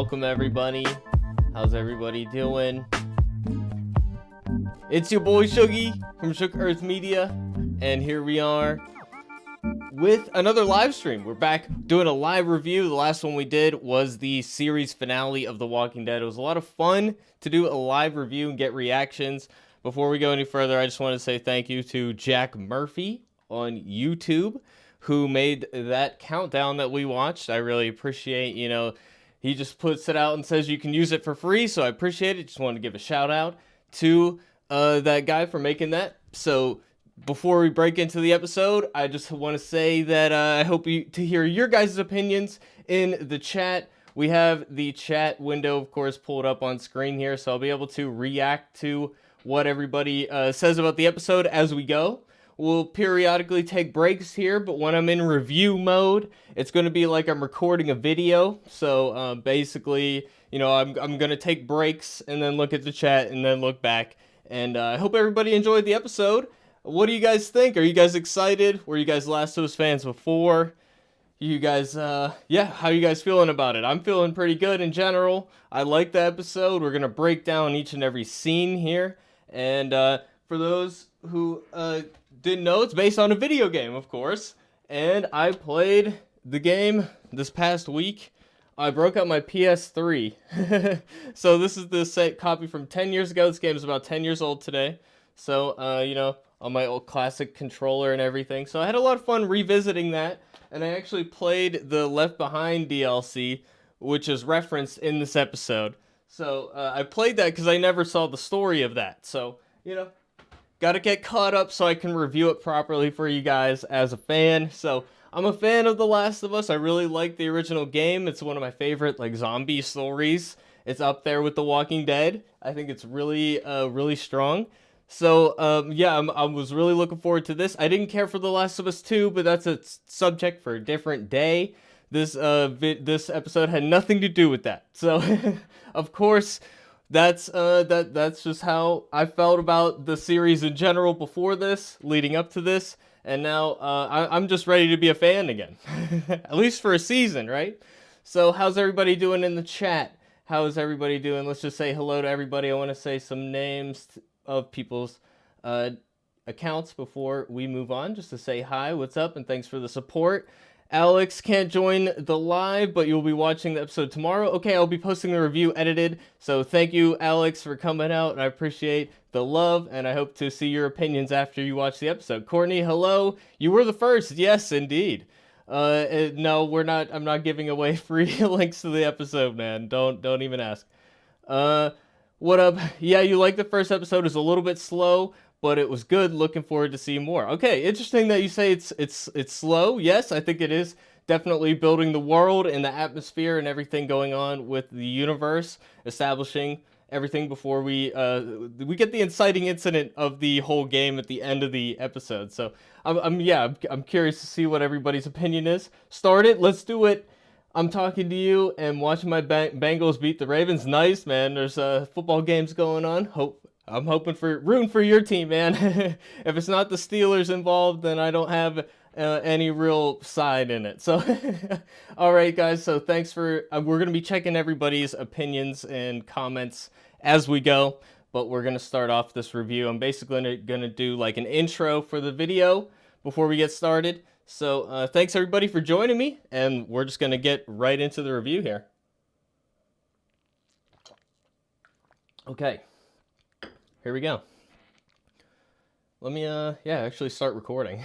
Welcome everybody. How's everybody doing? It's your boy Shuggy from Shook Earth Media, and here we are with another live stream. We're back doing a live review. The last one we did was the series finale of The Walking Dead. It was a lot of fun to do a live review and get reactions. Before we go any further, I just want to say thank you to Jack Murphy on YouTube, who made that countdown that we watched. I really appreciate, he just puts it out and says you can use it for free, so I appreciate it. Just wanted to give a shout out to that guy for making that. So before we break into the episode, I just want to say that I hope to hear your guys' opinions in the chat. We have the chat window, of course, pulled up on screen here, so I'll be able to react to what everybody says about the episode as we go. We'll periodically take breaks here, but when I'm in review mode, it's going to be like I'm recording a video. So basically, I'm going to take breaks and then look at the chat and then look back. And I hope everybody enjoyed the episode. What do you guys think? Are you guys excited? Were you guys Last of Us fans before? You guys, how you guys feeling about it? I'm feeling pretty good in general. I like the episode. We're going to break down each and every scene here. And for those who didn't know, it's based on a video game, of course. And I played the game this past week. I broke out my PS3. So this is the set copy from 10 years ago. This game is about 10 years old today. So, on my old classic controller and everything. So I had a lot of fun revisiting that. And I actually played the Left Behind DLC, which is referenced in this episode. So I played that because I never saw the story of that. So, got to get caught up so I can review it properly for you guys as a fan. So I'm a fan of The Last of Us. I really like the original game. It's one of my favorite zombie stories. It's up there with The Walking Dead. I think it's really, really strong. So I was really looking forward to this. I didn't care for The Last of Us 2, but that's a subject for a different day. This episode had nothing to do with that. So of course, that's just how I felt about the series in general before this, leading up to this, and now I'm just ready to be a fan again, at least for a season, right? So how's everybody doing in the chat? How's everybody doing? Let's just say hello to everybody. I want to say some names of people's accounts before we move on, just to say hi, what's up, and thanks for the support. Alex can't join the live, but you'll be watching the episode tomorrow. Okay, I'll be posting the review edited. So thank you, Alex, for coming out. And I appreciate the love, and I hope to see your opinions after you watch the episode. Courtney, hello. You were the first. Yes, indeed. No, we're not. I'm not giving away free links to the episode, man. Don't even ask. What up? Yeah, you like the first episode. It's a little bit slow, but it was good. Looking forward to seeing more. Okay, interesting that you say it's slow. Yes, I think it is definitely building the world and the atmosphere and everything going on with the universe, establishing everything before we get the inciting incident of the whole game at the end of the episode. So I'm curious to see what everybody's opinion is. Start it. Let's do it. I'm talking to you and watching my Bengals beat the Ravens. Nice, man. There's football games going on. I'm rooting for your team, man. If it's not the Steelers involved, then I don't have any real side in it. So, all right, guys. So thanks for. We're gonna be checking everybody's opinions and comments as we go, but we're gonna start off this review. I'm basically gonna do like an intro for the video before we get started. So thanks everybody for joining me, and we're just gonna get right into the review here. Okay. Here we go. Let me, actually start recording.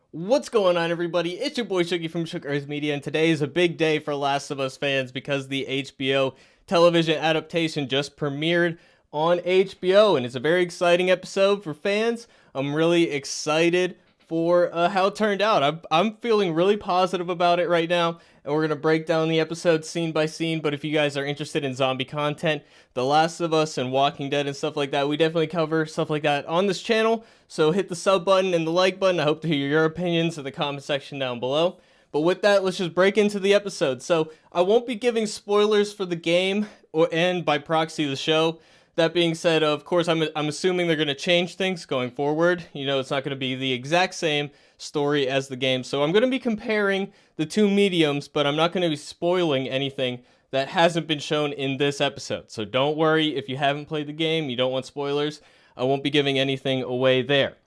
What's going on, everybody? It's your boy Shuggy from Shook Earth Media, and today is a big day for Last of Us fans because the HBO television adaptation just premiered on HBO, and it's a very exciting episode for fans. I'm really excited for how it turned out. I'm feeling really positive about it right now, and we're going to break down the episode scene by scene. But if you guys are interested in zombie content, The Last of Us and Walking Dead and stuff like that, we definitely cover stuff like that on this channel. So hit the sub button and the like button. I hope to hear your opinions in the comment section down below. But with that, let's just break into the episode. So I won't be giving spoilers for the game and by proxy the show. That being said, of course, I'm assuming they're going to change things going forward. It's not going to be the exact same story as the game. So I'm going to be comparing the two mediums, but I'm not going to be spoiling anything that hasn't been shown in this episode. So don't worry if you haven't played the game, you don't want spoilers. I won't be giving anything away there.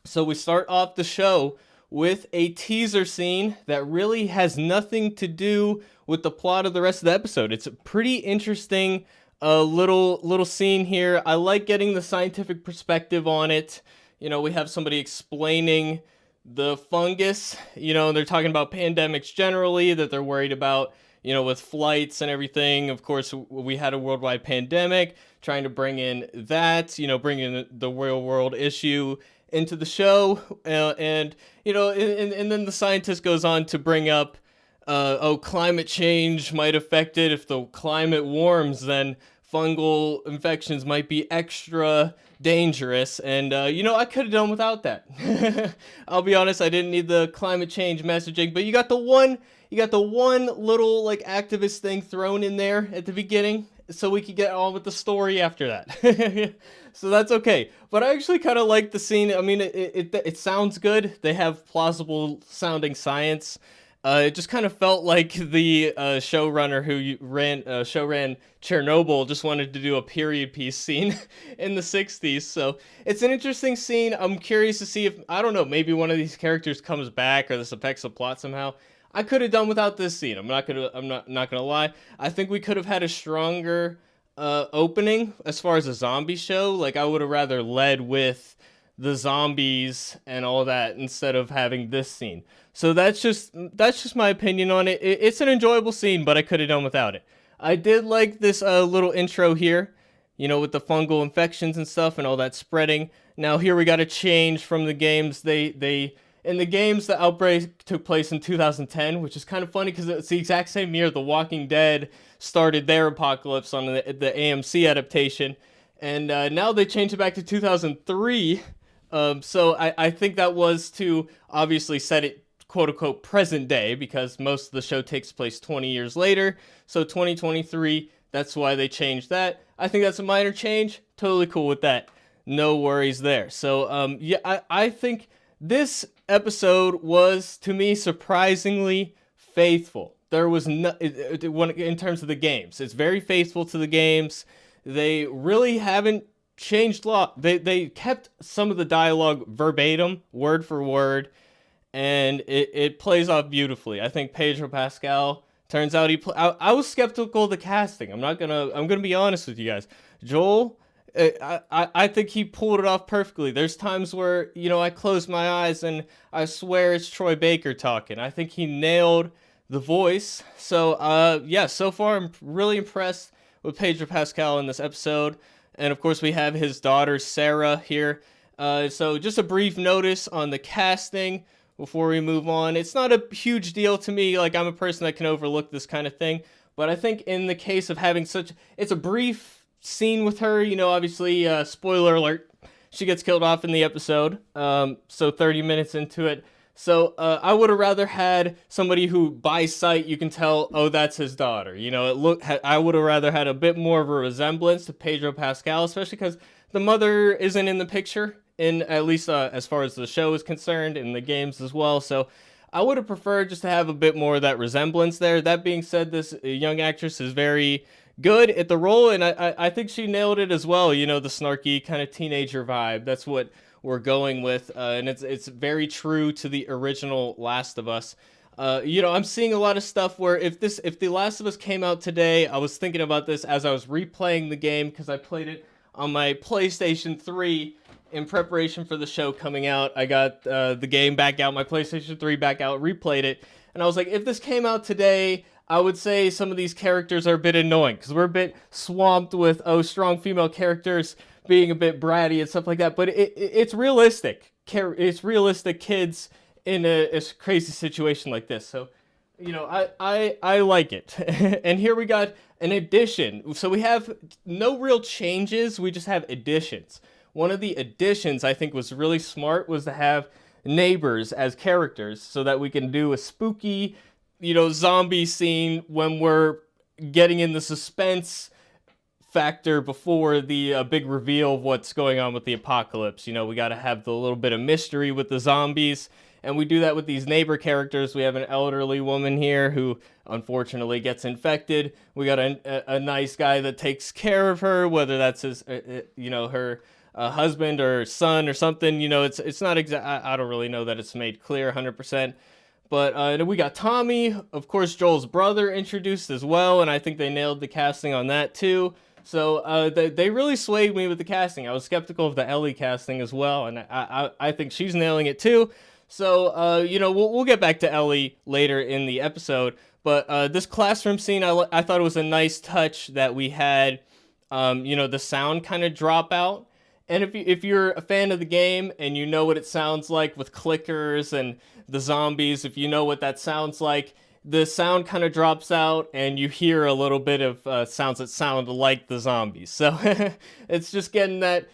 So we start off the show with a teaser scene that really has nothing to do with the plot of the rest of the episode. It's a pretty interesting little scene here. I like getting the scientific perspective on it. We have somebody explaining the fungus, and they're talking about pandemics generally, that they're worried about, with flights and everything. Of course, we had a worldwide pandemic, trying to bring in that, bring in the real world issue into the show. And then the scientist goes on to bring up, climate change might affect it. If the climate warms, then fungal infections might be extra dangerous. And, I could have done without that. I'll be honest, I didn't need the climate change messaging, but you got the one little like activist thing thrown in there at the beginning so we could get on with the story after that. So that's okay. But I actually kind of like the scene. I mean, it sounds good. They have plausible sounding science. It just kind of felt like the showrunner who ran Chernobyl just wanted to do a period piece scene in the 60s. So it's an interesting scene. I'm curious to see if, I don't know, maybe one of these characters comes back or this affects the plot somehow. I could have done without this scene. I'm not gonna lie. I think we could have had a stronger opening as far as a zombie show. Like, I would have rather led with the zombies and all that instead of having this scene. So that's just my opinion on it. It's an enjoyable scene, but I could have done without it. I did like this little intro here, with the fungal infections and stuff and all that spreading. Now here we got a change from the games. In the games, the outbreak took place in 2010, which is kind of funny because it's the exact same year The Walking Dead started their apocalypse on the AMC adaptation. And now they changed it back to 2003. So I think that was to obviously set it, quote-unquote, present day, because most of the show takes place 20 years later. So 2023, that's why they changed that. I think that's a minor change. Totally cool with that. No worries there. So, I think this episode was, to me, surprisingly faithful. There was no, in terms of the games, it's very faithful to the games. They really haven't changed a lot. They kept some of the dialogue verbatim, word for word, and it plays off beautifully. I think Pedro Pascal, turns out I was skeptical of the casting. I'm gonna be honest with you guys. Joel, I think he pulled it off perfectly. There's times where, I close my eyes and I swear it's Troy Baker talking. I think he nailed the voice. So, so far I'm really impressed with Pedro Pascal in this episode. And of course we have his daughter, Sarah, here. So just a brief notice on the casting before we move on. It's not a huge deal to me. Like, I'm a person that can overlook this kind of thing. But I think in the case of having it's a brief scene with her, obviously, spoiler alert, she gets killed off in the episode, so 30 minutes into it. So I would have rather had somebody who, by sight, you can tell, oh, that's his daughter. I would have rather had a bit more of a resemblance to Pedro Pascal, especially because the mother isn't in the picture, at least as far as the show is concerned, in the games as well. So I would have preferred just to have a bit more of that resemblance there. That being said, this young actress is very good at the role, and I think she nailed it as well. The snarky kind of teenager vibe. That's what we're going with, and it's very true to the original Last of Us. I'm seeing a lot of stuff where if The Last of Us came out today, I was thinking about this as I was replaying the game because I played it on my PlayStation 3 in preparation for the show coming out. I got the game back out, my PlayStation 3 back out, replayed it, and I was like, if this came out today, I would say some of these characters are a bit annoying because we're a bit swamped with strong female characters being a bit bratty and stuff like that. But it's realistic. It's realistic kids in a crazy situation like this. So, I like it. And here we got an addition. So we have no real changes. We just have additions. One of the additions I think was really smart was to have neighbors as characters so that we can do a spooky, zombie scene when we're getting in the suspense factor before the big reveal of what's going on with the apocalypse. We got to have the little bit of mystery with the zombies, and we do that with these neighbor characters. We have an elderly woman here who unfortunately gets infected. We got a nice guy that takes care of her, whether that's his, her a husband or son or something. It's not exact. I don't really know that it's made clear 100%. But we got Tommy, of course, Joel's brother, introduced as well, and I think they nailed the casting on that too. So they really swayed me with the casting. I was skeptical of the Ellie casting as well, and I think she's nailing it too. So we'll get back to Ellie later in the episode. But this classroom scene, I thought it was a nice touch that we had. The sound kind of drop out. And if you're a fan of the game and you know what it sounds like with clickers and the zombies, if you know what that sounds like, the sound kind of drops out and you hear a little bit of sounds that sound like the zombies. So it's just getting that,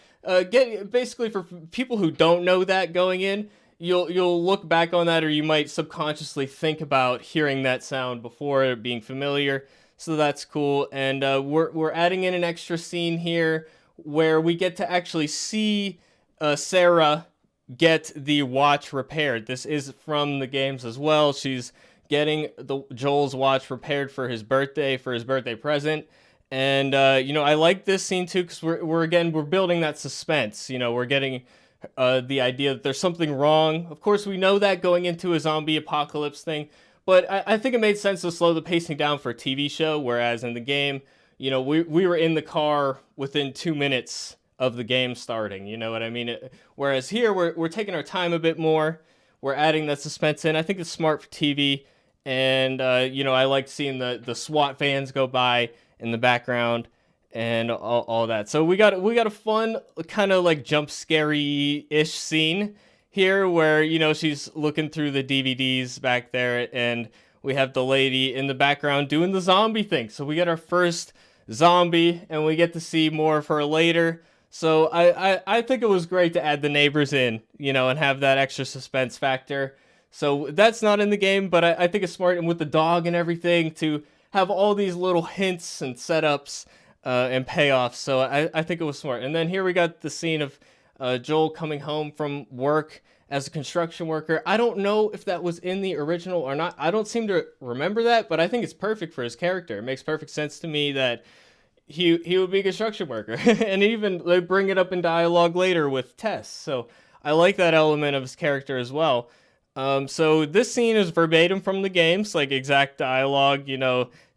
basically for people who don't know that going in, you'll look back on that, or you might subconsciously think about hearing that sound before it being familiar. So that's cool. And we're adding in an extra scene here where we get to actually see Sarah get the watch repaired. This is from the games as well. She's getting Joel's watch repaired for his birthday present. And I like this scene too, because we're building that suspense. We're getting the idea that there's something wrong. Of course, we know that going into a zombie apocalypse thing, but I think it made sense to slow the pacing down for a TV show, whereas in the game, we were in the car within 2 minutes of the game starting. You know what I mean? Whereas here, we're taking our time a bit more. We're adding that suspense in. I think it's smart for TV. And, I like seeing the SWAT vans go by in the background and all that. So we got a fun kind of like jump scary-ish scene here where, she's looking through the DVDs back there, and we have the lady in the background doing the zombie thing. So we get our first zombie, and we get to see more of her later. So I think it was great to add the neighbors in, and have that extra suspense factor. So that's not in the game, but I think it's smart, and with the dog and everything, to have all these little hints and setups and payoffs. So I think it was smart. And then here we got the scene of Joel coming home from work as a construction worker. I don't know if that was in the original or not. I don't seem to remember that, but I think it's perfect for his character. It makes perfect sense to me that he would be a construction worker. And even they bring it up in dialogue later with Tess. So I like that element of his character as well. So this scene is verbatim from the games, like exact dialogue,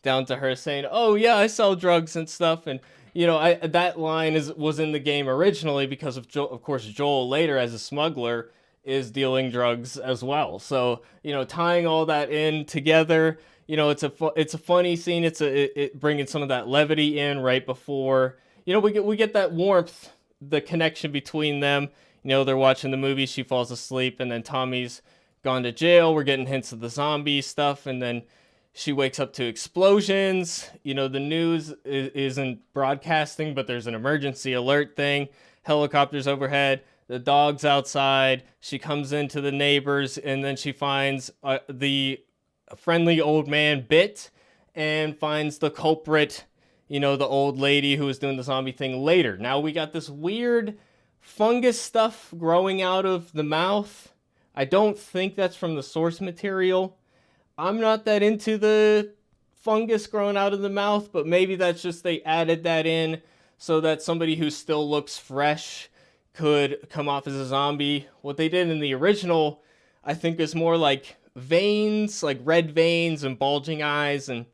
down to her saying, "Oh yeah, I sell drugs and stuff." And that line was in the game originally because of course Joel later as a smuggler is dealing drugs as well. So tying all that in together, it's a funny scene. It bringing some of that levity in right before we get that warmth, the connection between them. They're watching the movie, she falls asleep, and then Tommy's gone to jail. We're getting hints of the zombie stuff, and then she wakes up to explosions. The news isn't broadcasting, but there's an emergency alert thing. Helicopters overhead. The dog's outside. She comes into the neighbors, and then she finds the friendly old man bit, and finds the culprit, the old lady who was doing the zombie thing later. Now we got this weird fungus stuff growing out of the mouth. I don't think that's from the source material. I'm not that into the fungus growing out of the mouth, but maybe that's just they added that in so that somebody who still looks fresh could come off as a zombie. What they did in the original, I think, is more like veins, like red veins and bulging eyes, and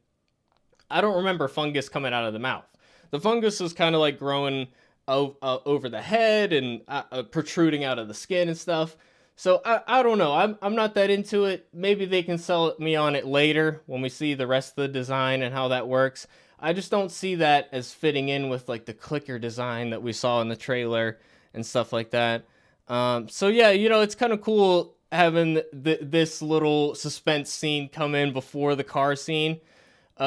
I don't remember fungus coming out of the mouth. The fungus is kind of like growing over the head and protruding out of the skin and stuff. So I don't know. I'm not that into it. Maybe they can sell me on it later when we see the rest of the design and how that works. I just don't see that as fitting in with like the clicker design that we saw in the trailer and stuff like that. So yeah, it's kind of cool having this little suspense scene come in before the car scene.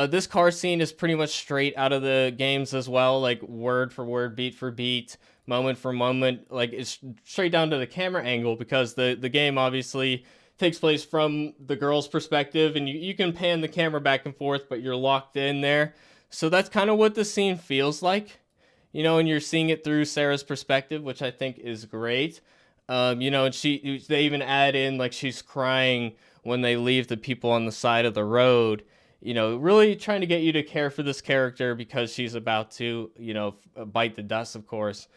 This car scene is pretty much straight out of the games as well, like word for word, beat for beat, moment for moment. Like it's straight down to the camera angle, because the game obviously takes place from the girl's perspective, and you can pan the camera back and forth, but you're locked in there. So that's kind of what the scene feels like, and you're seeing it through Sarah's perspective, which I think is great. And they even add in like she's crying when they leave the people on the side of the road. Really trying to get you to care for this character because she's about to, bite the dust, of course.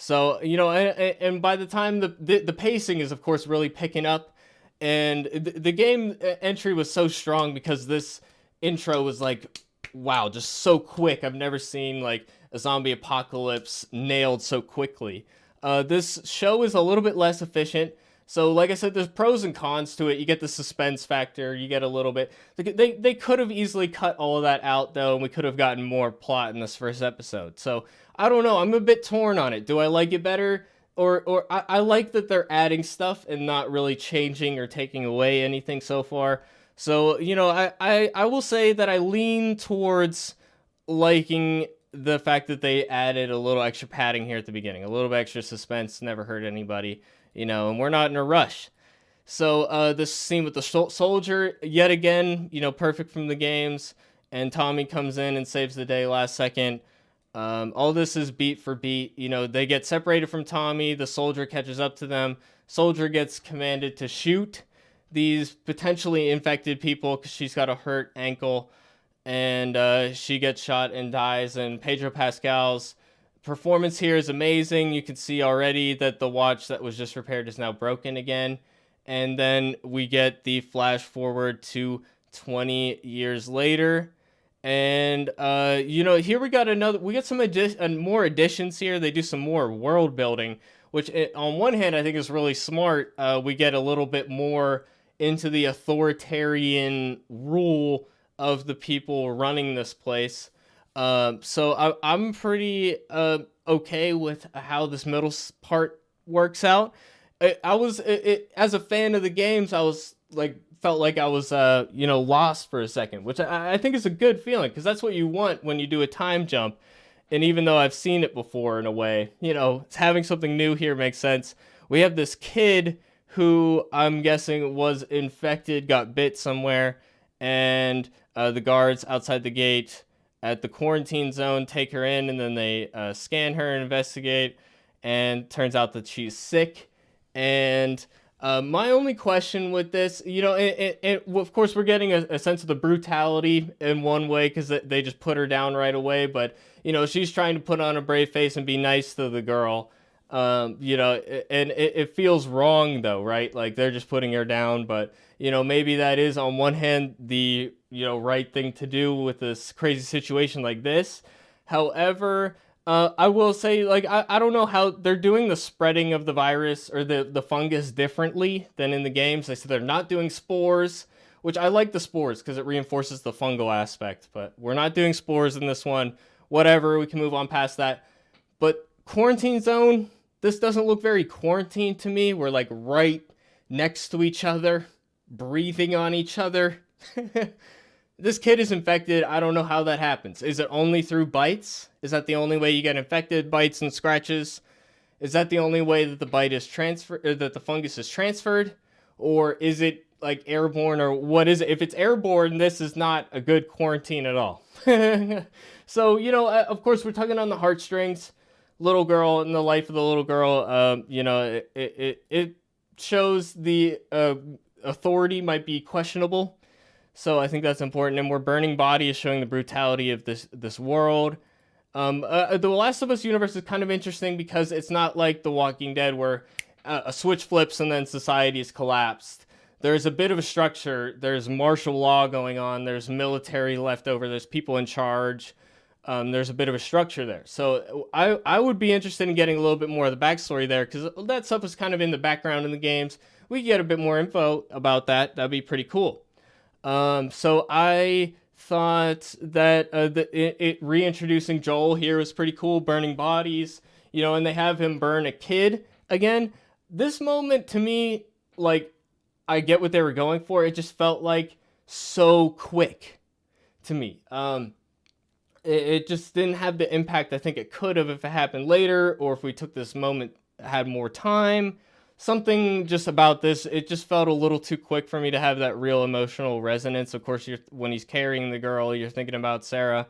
So, and by the time the pacing is, of course, really picking up, and the game entry was so strong because this intro was like, wow, just so quick. I've never seen like a zombie apocalypse nailed so quickly. This show is a little bit less efficient. So, like I said, there's pros and cons to it. You get the suspense factor. You get a little bit. They could have easily cut all of that out, though, and we could have gotten more plot in this first episode. So, I don't know. I'm a bit torn on it. Do I like it better? Or I like that they're adding stuff and not really changing or taking away anything so far. So, I will say that I lean towards liking the fact that they added a little extra padding here at the beginning. A little bit extra suspense never hurt anybody, and we're not in a rush. So this scene with the soldier, yet again, perfect from the games, and Tommy comes in and saves the day last second. All this is beat for beat. They get separated from Tommy. The soldier catches up to them. Soldier gets commanded to shoot these potentially infected people because she's got a hurt ankle, and she gets shot and dies. And Pedro Pascal's performance here is amazing. You can see already that the watch that was just repaired is now broken again. And then we get the flash forward to 20 years later. And here we got some more additions here. They do some more world building, which on one hand I think is really smart. We get a little bit more into the authoritarian rule of the people running this place. So I'm pretty okay with how this middle part works out. As a fan of the games, I was like felt like I was lost for a second, which I think is a good feeling because that's what you want when you do a time jump. And even though I've seen it before in a way, having something new here makes sense. We have this kid who I'm guessing was infected, got bit somewhere, and the guards outside the gate at the quarantine zone take her in, and then they scan her and investigate, and turns out that she's sick. And my only question with this, of course, we're getting a sense of the brutality in one way because they just put her down right away. But, she's trying to put on a brave face and be nice to the girl. And it feels wrong, though, right? Like they're just putting her down. But, maybe that is on one hand the, right thing to do with this crazy situation like this. However, I will say, like, I don't know how they're doing the spreading of the virus or the fungus differently than in the games. They said they're not doing spores, which I like the spores because it reinforces the fungal aspect. But we're not doing spores in this one. Whatever, we can move on past that. But quarantine zone, this doesn't look very quarantined to me. We're like right next to each other, breathing on each other. This kid is infected. I don't know how that happens. Is it only through bites? Is that the only way you get infected? Bites and scratches? Is that the only way that the bite is transferred, or that the fungus is transferred? Or is it like airborne, or what is it? If it's airborne, this is not a good quarantine at all. So, of course, we're tugging on the heartstrings. Little girl and the life of the little girl, it shows the authority might be questionable. So I think that's important. And we're burning bodies, showing the brutality of this world. The Last of Us universe is kind of interesting because it's not like The Walking Dead where a switch flips and then society is collapsed. There's a bit of a structure. There's martial law going on. There's military left over. There's people in charge. There's a bit of a structure there. So I would be interested in getting a little bit more of the backstory there because that stuff is kind of in the background in the games. We get a bit more info about that. That'd be pretty cool. So I thought that reintroducing Joel here was pretty cool, burning bodies, and they have him burn a kid again. This moment to me, like, I get what they were going for. It just felt like so quick to me. It just didn't have the impact I think it could have if it happened later, or if we took this moment, had more time. Something just about this, it just felt a little too quick for me to have that real emotional resonance. Of course, when he's carrying the girl, you're thinking about Sarah.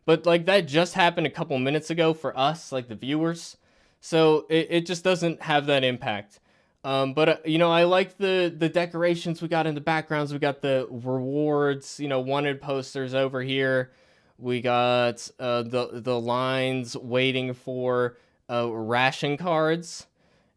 But, like, that just happened a couple minutes ago for us, like, the viewers. So it just doesn't have that impact. But I like the decorations we got in the backgrounds. We got the rewards, wanted posters over here. We got the lines waiting for ration cards,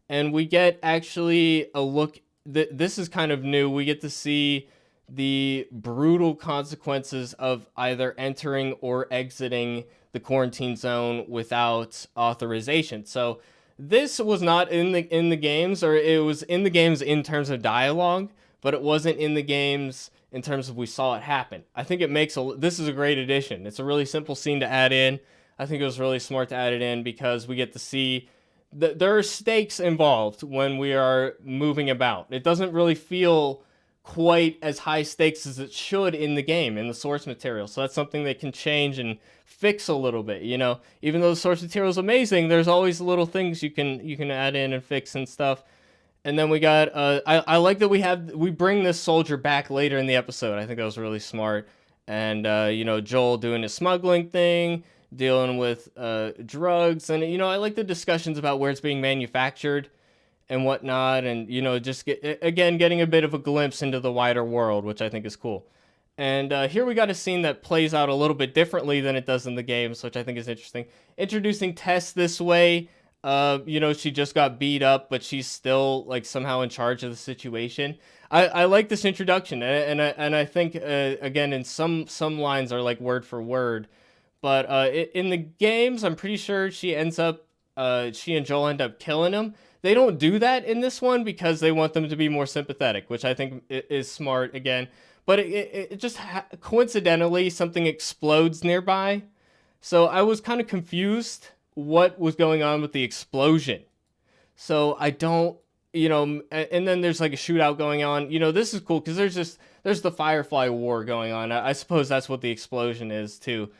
and we get actually a look. This is kind of new. We get to see the brutal consequences of either entering or exiting the quarantine zone without authorization. So this was not in the games, or it was in the games in terms of dialogue, but it wasn't in the games in terms of we saw it happen. I think it makes this is a great addition. It's a really simple scene to add in. I think it was really smart to add it in because we get to see there are stakes involved when we are moving about. It doesn't really feel quite as high stakes as it should in the game, in the source material. So that's something they can change and fix a little bit, you know. Even though the source material is amazing, there's always little things you can add in and fix and stuff. And then we got I like that we bring this soldier back later in the episode. I think that was really smart. And you know, Joel doing his smuggling thing, dealing with drugs, and you know, I like the discussions about where it's being manufactured and whatnot, and you know, just getting a bit of a glimpse into the wider world, which I think is cool. And here we got a scene that plays out a little bit differently than it does in the games, which I think is interesting. Introducing Tess this way, you know, she just got beat up, but she's still like somehow in charge of the situation. I like this introduction, and I think again, in some lines are like word for word, but in the games, I'm pretty sure she and Joel end up killing him. They don't do that in this one because they want them to be more sympathetic, which I think is smart again. But it just coincidentally, something explodes nearby. So I was kind of confused what was going on with the explosion. So I don't, you know, and then there's like a shootout going on. You know, this is cool because there's the Firefly War going on. I suppose that's what the explosion is too.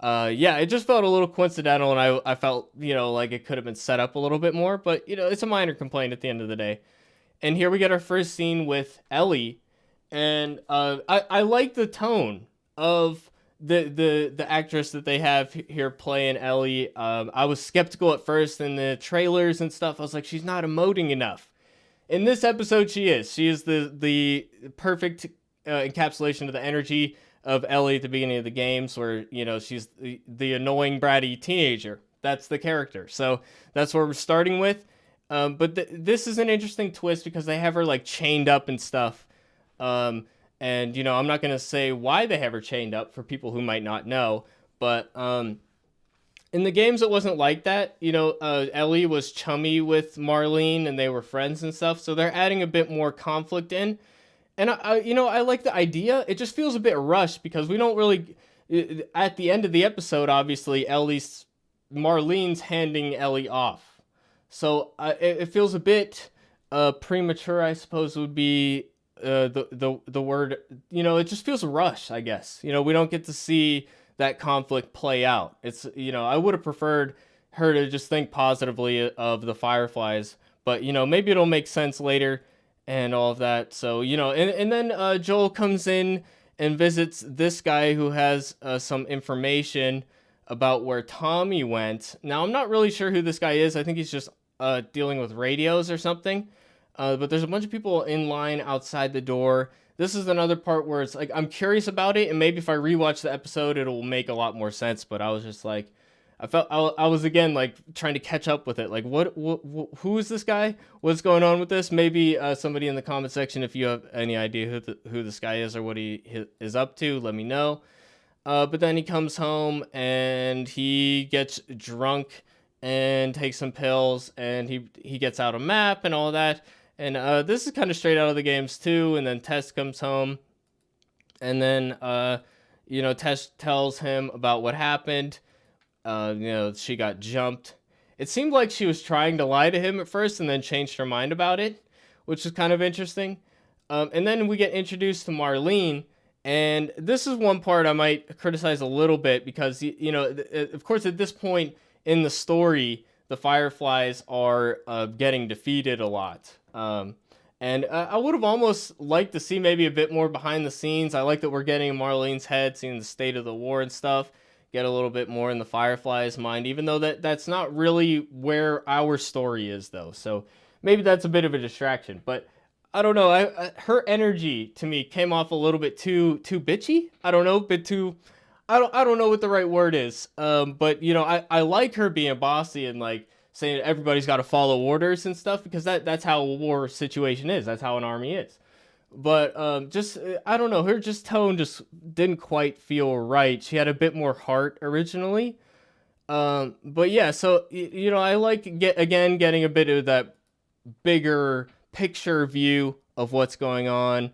Yeah, it just felt a little coincidental, and I felt, you know, like it could have been set up a little bit more, but, you know, it's a minor complaint at the end of the day. And here we get our first scene with Ellie, and I like the tone of the actress that they have here playing Ellie. I was skeptical at first in the trailers and stuff. I was like, she's not emoting enough. In this episode, she is. She is the perfect encapsulation of the energy of Ellie at the beginning of the games, where, you know, she's the annoying bratty teenager. That's the character. So that's where we're starting with. But this is an interesting twist because they have her like chained up and stuff. And you know, I'm not gonna say why they have her chained up for people who might not know, but in the games it wasn't like that. You know, Ellie was chummy with Marlene and they were friends and stuff. So they're adding a bit more conflict in. And you know, I like the idea. It just feels a bit rushed because we don't really. At the end of the episode, obviously, Marlene's handing Ellie off, so it feels a bit premature. I suppose would be the word. You know, it just feels rushed. I guess, you know, we don't get to see that conflict play out. It's, you know, I would have preferred her to just think positively of the Fireflies, but you know, maybe it'll make sense later. And all of that. So, you know, and then Joel comes in and visits this guy who has some information about where Tommy went. Now, I'm not really sure who this guy is. I think he's just dealing with radios or something. But there's a bunch of people in line outside the door. This is another part where it's like, I'm curious about it, and maybe if I rewatch the episode, it'll make a lot more sense. But I was just like, I was again like trying to catch up with it. Like, what who is this guy? What's going on with this? Maybe somebody in the comment section, if you have any idea who this guy is or what he is up to, let me know. But then he comes home and he gets drunk and takes some pills, and he gets out a map and all that. And this is kind of straight out of the games too. And then Tess comes home, and then you know, Tess tells him about what happened. You know, she got jumped. It seemed like she was trying to lie to him at first and then changed her mind about it, which is kind of interesting. And then we get introduced to Marlene, and this is one part I might criticize a little bit because, you know, of course, at this point in the story, the Fireflies are getting defeated a lot. And I would have almost liked to see maybe a bit more behind the scenes. I like that we're getting in Marlene's head, seeing the state of the war and stuff. Get a little bit more in the Fireflies' mind, even though that's not really where our story is, though. So maybe that's a bit of a distraction. But I don't know. Her energy to me came off a little bit too bitchy. I don't know, bit too. I don't know what the right word is. But you know, I like her being bossy and like saying everybody's got to follow orders and stuff, because that's how a war situation is. That's how an army is. But just I don't know, her just tone just didn't quite feel right. She had a bit more heart originally. But yeah, so I like getting a bit of that bigger picture view of what's going on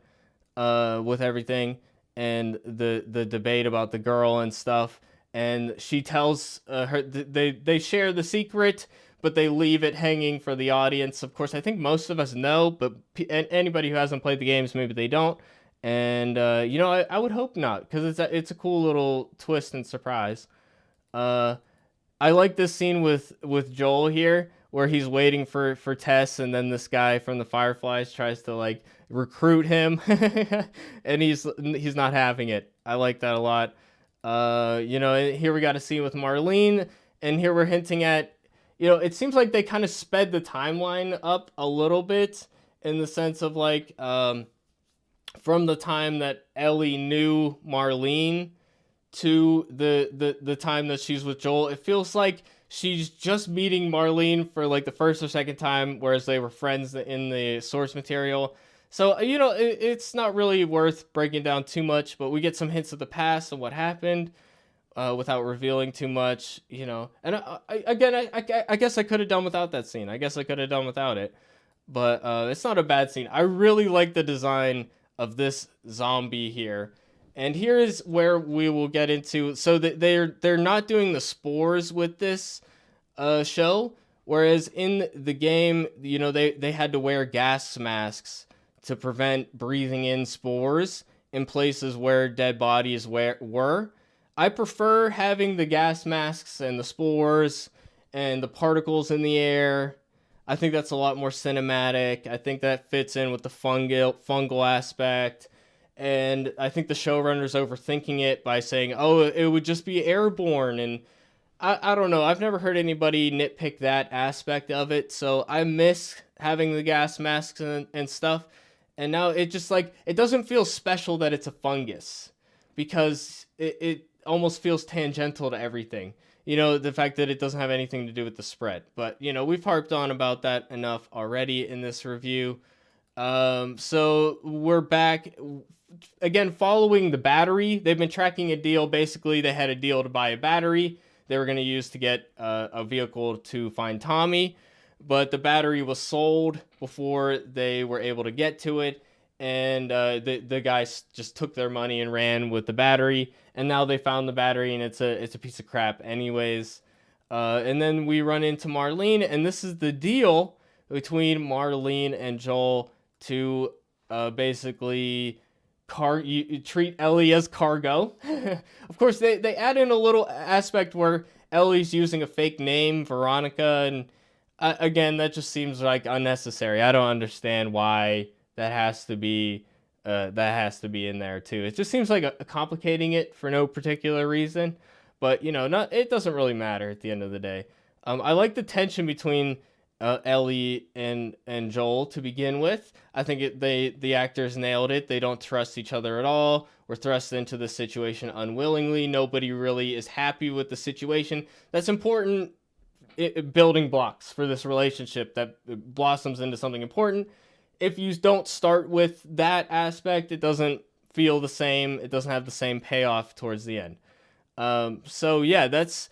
with everything, and the debate about the girl and stuff. And she tells her they share the secret, but they leave it hanging for the audience. Of course, I think most of us know, but anybody who hasn't played the games, maybe they don't. And I would hope not, because it's a cool little twist and surprise. Uh, I like this scene with Joel here, where he's waiting for Tess, and then this guy from the Fireflies tries to like recruit him, and he's not having it. I like that a lot. Here we got a scene with Marlene, and here we're hinting at, it seems like they kind of sped the timeline up a little bit, in the sense of like, from the time that Ellie knew Marlene to the time that she's with Joel. It feels like she's just meeting Marlene for like the first or second time, whereas they were friends in the source material. So, it's not really worth breaking down too much, but we get some hints of the past and what happened, without revealing too much, And I guess I could have done without that scene. I guess I could have done without it. But it's not a bad scene. I really like the design of this zombie here. And here is where we will get into, so that they're not doing the spores with this show, whereas in the game, they had to wear gas masks to prevent breathing in spores in places where dead bodies were. I prefer having the gas masks and the spores and the particles in the air. I think that's a lot more cinematic. I think that fits in with the fungal aspect. And I think the showrunner's overthinking it by saying, oh, it would just be airborne. And I don't know. I've never heard anybody nitpick that aspect of it. So I miss having the gas masks and stuff. And now it just it doesn't feel special that it's a fungus, because it almost feels tangential to everything. The fact that it doesn't have anything to do with the spread. But, we've harped on about that enough already in this review. So we're back again, following the battery. They've been tracking a deal. Basically, they had a deal to buy a battery they were going to use to get a vehicle to find Tommy, but the battery was sold before they were able to get to it, and the guys just took their money and ran with the battery, and now they found the battery, and it's a piece of crap anyways. And then we run into Marlene, and this is the deal between Marlene and Joel to basically you treat Ellie as cargo. Of course, they add in a little aspect where Ellie's using a fake name, Veronica, and again, that just seems like unnecessary. I don't understand why that has to be in there too. It just seems like a complicating it for no particular reason. But it doesn't really matter at the end of the day. I like the tension between Ellie and Joel to begin with. I think the actors nailed it. They don't trust each other at all. We're thrust into the situation unwillingly. Nobody really is happy with the situation. That's important building blocks for this relationship that blossoms into something important. If you don't start with that aspect, it doesn't feel the same. It doesn't have the same payoff towards the end. So yeah, that's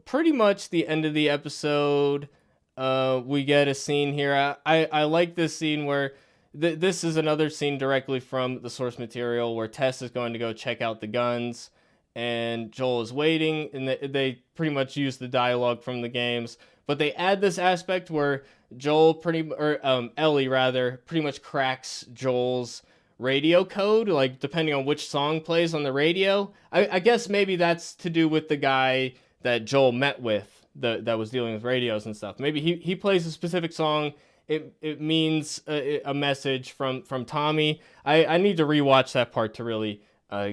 pretty much the end of the episode. We get a scene here. I like this scene where this is another scene directly from the source material, where Tess is going to go check out the guns, and Joel is waiting, and they pretty much use the dialogue from the games, but they add this aspect where Ellie rather, pretty much cracks Joel's radio code, like depending on which song plays on the radio. I guess maybe that's to do with the guy that Joel met with that was dealing with radios and stuff. Maybe he plays a specific song. It means a message from Tommy. I need to rewatch that part to really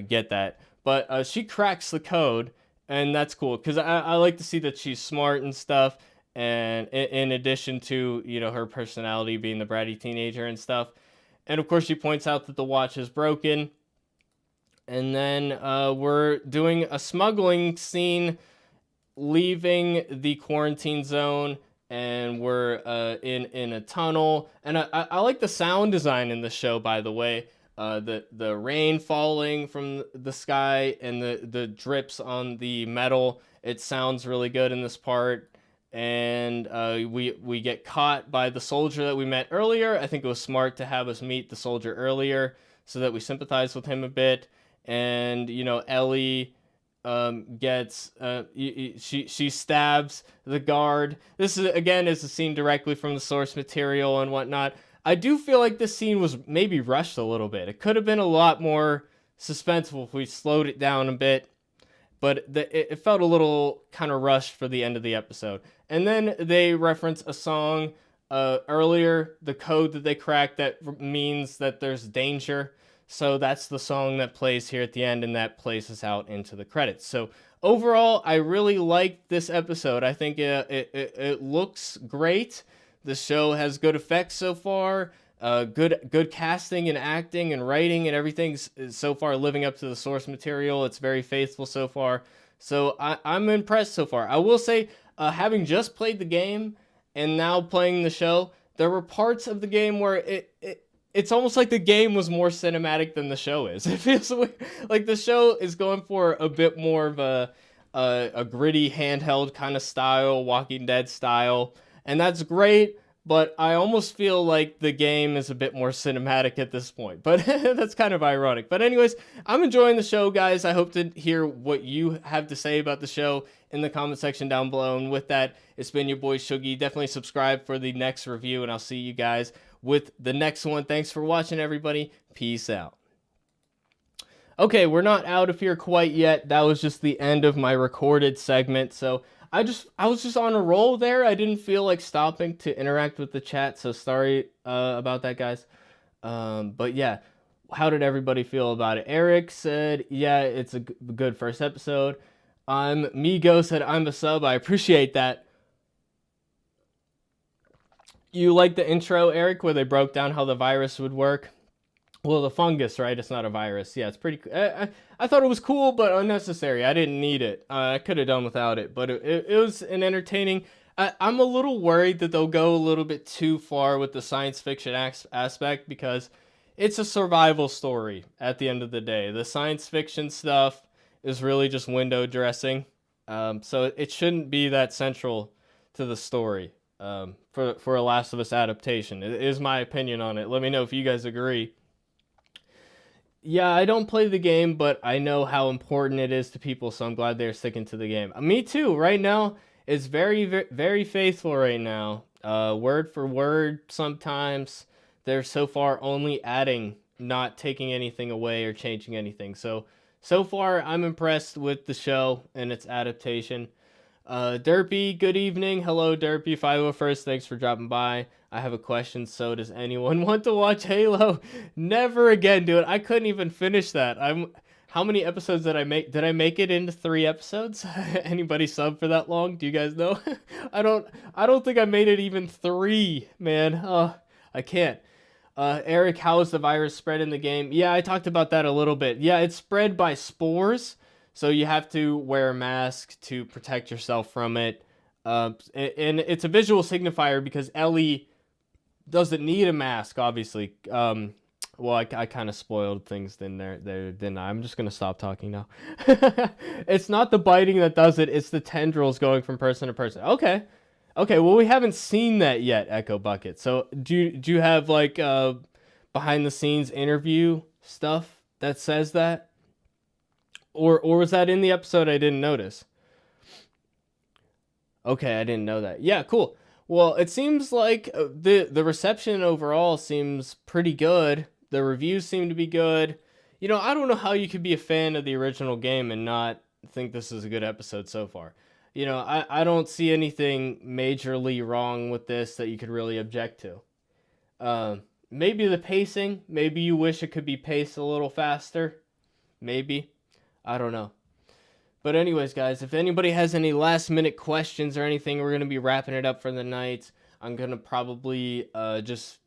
get that. But she cracks the code, and that's cool, because I like to see that she's smart and stuff. And in addition to her personality being the bratty teenager and stuff. And of course, she points out that the watch is broken. And then we're doing a smuggling scene leaving the quarantine zone, and we're in a tunnel. And I like the sound design in the show, by the way. The rain falling from the sky and the drips on the metal. It sounds really good in this part. And we get caught by the soldier that we met earlier. I think it was smart to have us meet the soldier earlier so that we sympathize with him a bit. And Ellie gets she stabs the guard. This is again is a scene directly from the source material and whatnot. I do feel like this scene was maybe rushed a little bit. It could have been a lot more suspenseful if we slowed it down a bit, but it felt a little kind of rushed for the end of the episode. And then they reference a song earlier, the code that they cracked that means that there's danger. So that's the song that plays here at the end, and that plays us out into the credits. So overall, I really liked this episode. I think it looks great. The show has good effects so far. Good casting and acting and writing and everything's so far living up to the source material. It's very faithful so far. So I'm impressed so far. I will say, having just played the game and now playing the show, there were parts of the game where it's almost like the game was more cinematic than the show is. It feels like the show is going for a bit more of a gritty handheld kind of style, Walking Dead style, and that's great. But I almost feel like the game is a bit more cinematic at this point. But that's kind of ironic. But anyways, I'm enjoying the show, guys. I hope to hear what you have to say about the show in the comment section down below. And with that, it's been your boy Shuggy. Definitely subscribe for the next review, and I'll see you guys with the next one. Thanks for watching, everybody. Peace out. Okay, we're not out of here quite yet. That was just the end of my recorded segment. So I was just on a roll there. I didn't feel like stopping to interact with the chat, so sorry about that, guys. But yeah, how did everybody feel about it? Eric said, yeah, it's a good first episode. Migo said, I'm a sub. I appreciate that. You like the intro, Eric, where they broke down how the virus would work? Well, the fungus, right? It's not a virus. Yeah, it's pretty... I thought it was cool, but unnecessary. I didn't need it. I could have done without it, but it was an entertaining... I'm a little worried that they'll go a little bit too far with the science fiction aspect, because it's a survival story at the end of the day. The science fiction stuff is really just window dressing, so it shouldn't be that central to the story for a Last of Us adaptation. It is my opinion on it. Let me know if you guys agree. Yeah, I don't play the game, but I know how important it is to people, so I'm glad they're sticking to the game. Me too. Right now, it's very, very, very faithful right now. Word for word sometimes. They're so far only adding, not taking anything away or changing anything. So far, I'm impressed with the show and its adaptation. Derpy, good evening. Hello, Derpy. 501st, thanks for dropping by. I have a question. So does anyone want to watch Halo? Never again, dude. I couldn't even finish that. How many episodes did I make? Did I make it into 3 episodes? Anybody sub for that long? Do you guys know? I don't think I made it even 3, man. I can't. Eric, how is the virus spread in the game? Yeah, I talked about that a little bit. Yeah, it's spread by spores. So you have to wear a mask to protect yourself from it. And it's a visual signifier because Ellie doesn't need a mask, obviously. Well, I kind of spoiled things then didn't I? I'm just going to stop talking now. It's not the biting that does it. It's the tendrils going from person to person. Okay, well, we haven't seen that yet, Echo Bucket. So do you have, like, behind-the-scenes interview stuff that says that? Or was that in the episode I didn't notice? Okay, I didn't know that. Yeah, cool. Well, it seems like the reception overall seems pretty good. The reviews seem to be good. I don't know how you could be a fan of the original game and not think this is a good episode so far. I don't see anything majorly wrong with this that you could really object to. Maybe the pacing. Maybe you wish it could be paced a little faster. Maybe. I don't know. But anyways, guys, if anybody has any last minute questions or anything, we're going to be wrapping it up for the night. I'm going to probably just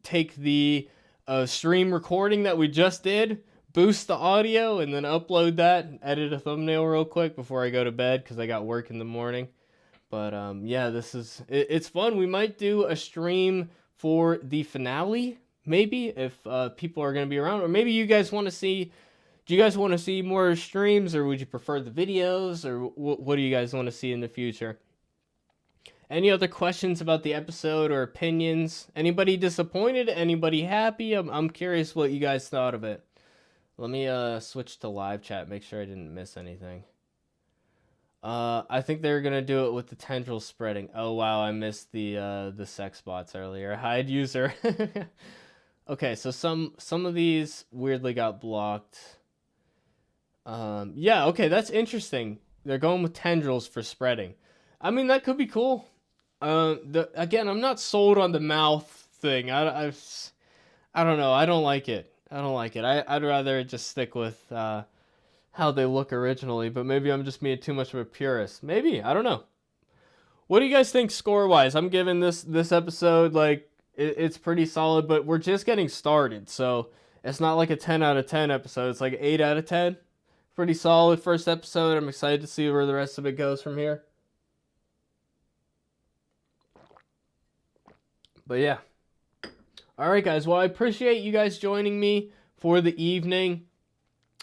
take the stream recording that we just did, boost the audio and then upload that and edit a thumbnail real quick before I go to bed because I got work in the morning. But yeah, it's fun. We might do a stream for the finale, maybe, if people are going to be around. Or maybe you guys want to see, do you guys want to see more streams, or would you prefer the videos, or what do you guys want to see in the future? Any other questions about the episode or opinions? Anybody disappointed? Anybody happy? I'm curious what you guys thought of it. Let me switch to live chat, make sure I didn't miss anything. I think they're gonna do it with the tendrils spreading. Oh wow, I missed the sex bots earlier. Hide user. Okay, so some of these weirdly got blocked. Yeah, okay, that's interesting. They're going with tendrils for spreading. I mean, that could be cool. Again, I'm not sold on the mouth thing. I don't know. I don't like it. I'd rather just stick with how they look originally, but maybe I'm just being too much of a purist. Maybe, I don't know. What do you guys think score-wise? I'm giving this episode, like, it's pretty solid, but we're just getting started, so it's not like a 10 out of 10 episode. It's like 8 out of 10. Pretty solid first episode. I'm excited to see where the rest of it goes from here. But yeah. Alright, guys. Well, I appreciate you guys joining me for the evening.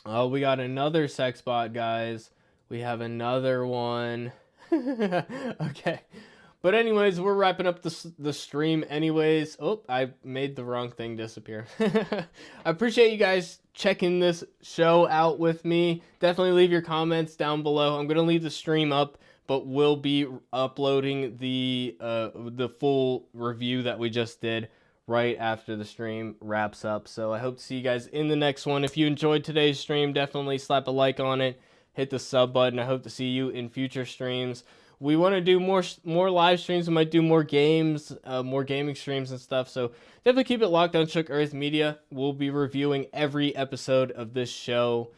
We got another sex bot, guys. We have another one. Okay. But anyways, we're wrapping up the stream anyways. Oh, I made the wrong thing disappear. I appreciate you guys checking this show out with me. Definitely leave your comments down below. I'm going to leave the stream up, but we'll be uploading the full review that we just did right after the stream wraps up. So I hope to see you guys in the next one. If you enjoyed today's stream, definitely slap a like on it, hit the sub button. I hope to see you in future streams. We want to do more live streams. We might do more games, more gaming streams and stuff. So definitely keep it locked on Shook Earth Media. We'll be reviewing every episode of this show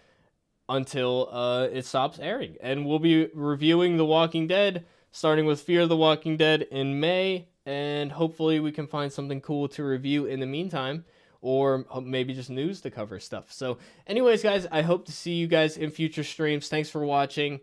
until it stops airing. And we'll be reviewing The Walking Dead, starting with Fear the Walking Dead in May. And hopefully we can find something cool to review in the meantime, or maybe just news to cover stuff. So anyways, guys, I hope to see you guys in future streams. Thanks for watching.